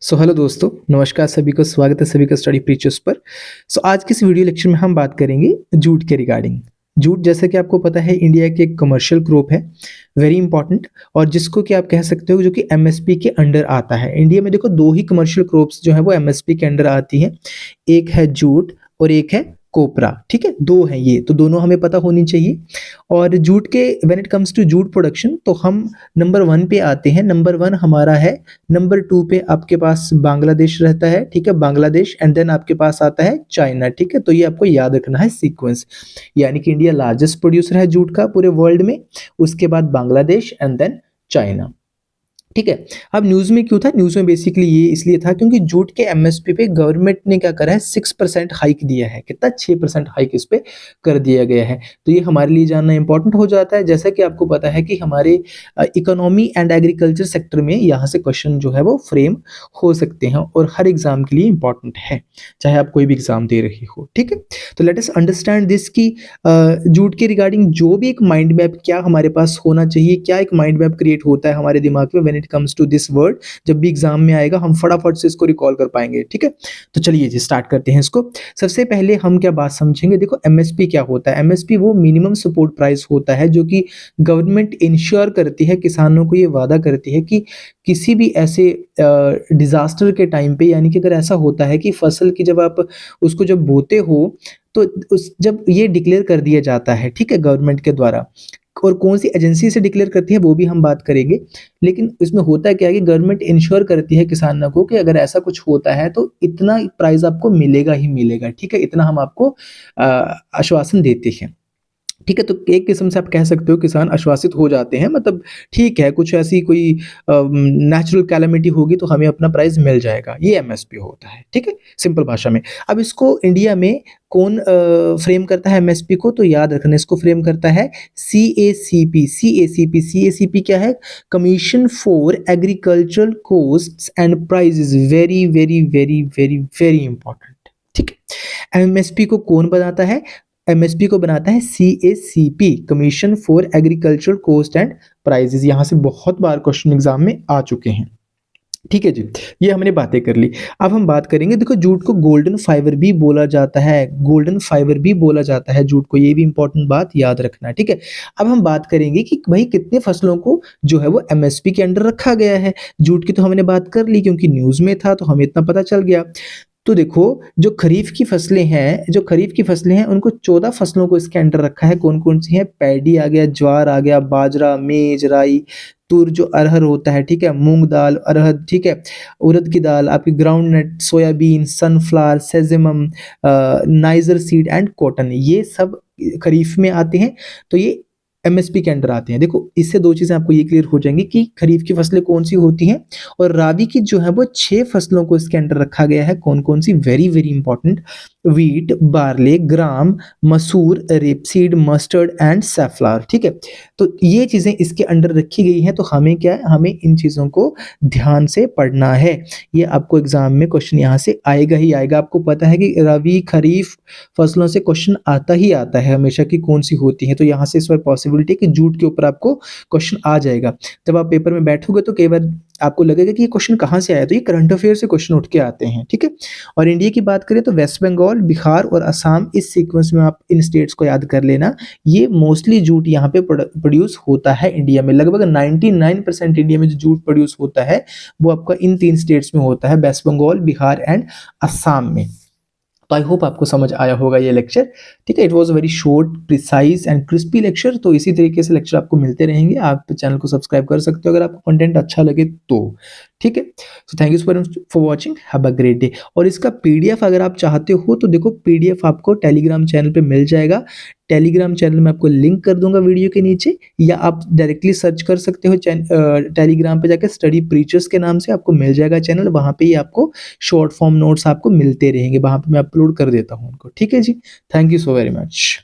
Hello दोस्तों, नमस्कार सभी को, स्वागत है सभी का स्टडी प्रीचर्स पर। आज के इस वीडियो लेक्चर में हम बात करेंगे जूट के रिगार्डिंग। जूट जैसा कि आपको पता है इंडिया की एक कमर्शियल क्रॉप है, वेरी इंपॉर्टेंट, और जिसको कि आप कह सकते हो जो कि एमएसपी के अंडर आता है। इंडिया में देखो दो ही कमर्शियल क्रॉप्स जो है वो एमएसपी के अंडर आती हैं, एक है जूट और एक है कोपरा। ठीक है, दो हैं ये, तो दोनों हमें पता होनी चाहिए। और जूट के when it comes to jute production तो हम नंबर 1 पे आते हैं। नंबर 1 हमारा है, नंबर 2 पे आपके पास बांग्लादेश रहता है। ठीक है, बांग्लादेश, एंड देन आपके पास आता है चाइना। ठीक है, तो ये आपको याद रखना है सीक्वेंस, यानी कि इंडिया लार्जेस्ट प्रोड्यूसर है जूट का पूरे वर्ल्ड में, उसके बाद बांग्लादेश एंड देन चाइना। ठीक है, अब न्यूज़ में क्यों था? न्यूज़ में बेसिकली ये इसलिए था क्योंकि जूट के एमएसपी पे गवर्नमेंट ने क्या करा है, 6% हाइक दिया है। कितना? 6% हाइक इस पे कर दिया गया है। तो ये हमारे लिए जानना इंपॉर्टेंट हो जाता है। जैसा कि आपको पता है कि हमारे इकोनॉमी एंड एग्रीकल्चर सेक्टर में यहाँ से क्वेश्चन जो है वो फ्रेम हो सकते हैं और हर एग्जाम के लिए इंपॉर्टेंट है, चाहे आप कोई भी एग्जाम दे रही हो। ठीक है, तो लेट अस अंडरस्टैंड दिस कि जूट के रिगार्डिंग जो भी एक माइंड मैप क्या हमारे पास होना चाहिए, क्या एक माइंड मैप क्रिएट होता है हमारे दिमाग में when it comes to this word. जब भी एग्जाम में आएगा हम फटाफट से इसको रिकॉल कर पाएंगे। ठीक है, तो चलिए जी स्टार्ट करते हैं इसको। सबसे पहले हम क्या बात समझेंगे, देखो एमएसपी क्या होता है। एमएसपी वो मिनिमम सपोर्ट प्राइस होता है जो कि गवर्नमेंट इंश्योर करती है, किसानों को ये वादा करती है कि किसी भी ऐसे डिजास्टर के टाइम पे, यानी कि अगर ऐसा होता है कि फसल की जब आप उसको जब बोते हो तो उस जब ये डिक्लेयर कर दिया जाता है, ठीक है, गवर्नमेंट के द्वारा, और कौन सी एजेंसी से डिक्लेयर करती है वो भी हम बात करेंगे। लेकिन इसमें होता क्या है कि गवर्नमेंट इंश्योर करती है किसानों को कि अगर ऐसा कुछ होता है तो इतना प्राइस आपको मिलेगा ही मिलेगा। ठीक है, इतना हम आपको आश्वासन देते हैं। ठीक है, तो एक किस्म से आप कह सकते हो किसान आश्वासित हो जाते हैं, मतलब ठीक है, कुछ ऐसी कोई नेचुरल कैलेमिटी होगी तो हमें अपना प्राइस मिल जाएगा, ये एमएसपी होता है। ठीक है, सिंपल भाषा में। अब इसको इंडिया में कौन फ्रेम करता है एमएसपी को? तो याद रखना, इसको फ्रेम करता है सीएसीपी। सीएसीपी, सीएसीपी क्या है? Commission for agricultural costs and prices. Very very very very very important. ठीक है, एमएसपी को कौन बनाता है? एमएसपी को बनाता है CACP, commission for agricultural cost and prices. यहां से बहुत बार क्वेश्चन एग्जाम में आ चुके हैं। ठीक है जी, ये हमने बातें कर ली। अब हम बात करेंगे, देखो जूट को गोल्डन फाइबर भी बोला जाता है। गोल्डन फाइबर भी बोला जाता है जूट को, ये भी इंपॉर्टेंट बात याद रखना है। ठीक है, अब हम बात करेंगे कि भाई कितने फसलों को जो है वो एमएसपी के अंडर रखा गया है। जूट की तो हमने बात कर ली क्योंकि न्यूज में था तो हमें इतना पता चल गया। तो देखो, जो खरीफ की फसलें हैं उनको 14 फसलों को इसके अंडर रखा है। कौन कौन सी हैं? पैडी आ गया, ज्वार आ गया, बाजरा, मेज, राई, तुर जो अरहर होता है, ठीक है, मूंग दाल, अरहर, ठीक है, उड़द की दाल, आपकी groundnut, soybean, sunflower, sesamum, niger seed and cotton, ये सब खरीफ में आते हैं। तो ये एमएसपी के अंडर आते हैं। देखो इससे दो चीजें आपको ये क्लियर हो जाएंगी कि खरीफ की फसलें कौन सी होती हैं, और राबी की जो है वो 6 फसलों को इसके अंडर रखा गया है। कौन कौन सी? Very very important, wheat, barley, gram, masoor, rapeseed, mustard and सैफलावर। ठीक है, तो ये चीजें इसके अंडर रखी गई हैं। तो हमें क्या है, हमें इन चीजों को ध्यान से पढ़ना है। ये आपको एग्जाम में क्वेश्चन यहाँ से आएगा ही आएगा। आपको पता है कि रबी खरीफ फसलों से क्वेश्चन आता ही आता है हमेशा कि कौन सी होती है। तो यहाँ से इस बार पॉसिबिलिटी है कि जूट के ऊपर आपको क्वेश्चन आ जाएगा। जब आप पेपर में बैठोगे तो कई बार आपको लगेगा कि ये क्वेश्चन कहाँ से आया, तो ये करंट अफेयर से क्वेश्चन उठ के आते हैं। ठीक है, और इंडिया की बात करें तो वेस्ट बंगाल, बिहार और असम, इस सीक्वेंस में आप इन स्टेट्स को याद कर लेना। ये मोस्टली जूट यहाँ पे प्रोड्यूस होता है इंडिया में। लगभग 99% इंडिया में जो जूट प्रोड्यूस होता है वो आपका इन 3 स्टेट्स में होता है, वेस्ट बंगाल, बिहार एंड असम में। तो आई होप आपको समझ आया होगा ये लेक्चर। ठीक है, it was very short, precise and crispy lecture. तो इसी तरीके से लेक्चर आपको मिलते रहेंगे। आप चैनल को सब्सक्राइब कर सकते हो अगर आपको कंटेंट अच्छा लगे तो। ठीक है, so thank you for watching, have a great day. और इसका पीडीएफ अगर आप चाहते हो तो देखो, पीडीएफ आपको टेलीग्राम चैनल पे मिल जाएगा। टेलीग्राम चैनल में आपको लिंक कर दूंगा वीडियो के नीचे, या आप डायरेक्टली सर्च कर सकते हो टेलीग्राम पे जाकर, स्टडी प्रीचर्स के नाम से आपको मिल जाएगा चैनल। वहाँ पे ही आपको शॉर्ट फॉर्म नोट्स आपको मिलते रहेंगे, वहाँ पे मैं अपलोड कर देता हूँ उनको। ठीक है जी, thank you so very much.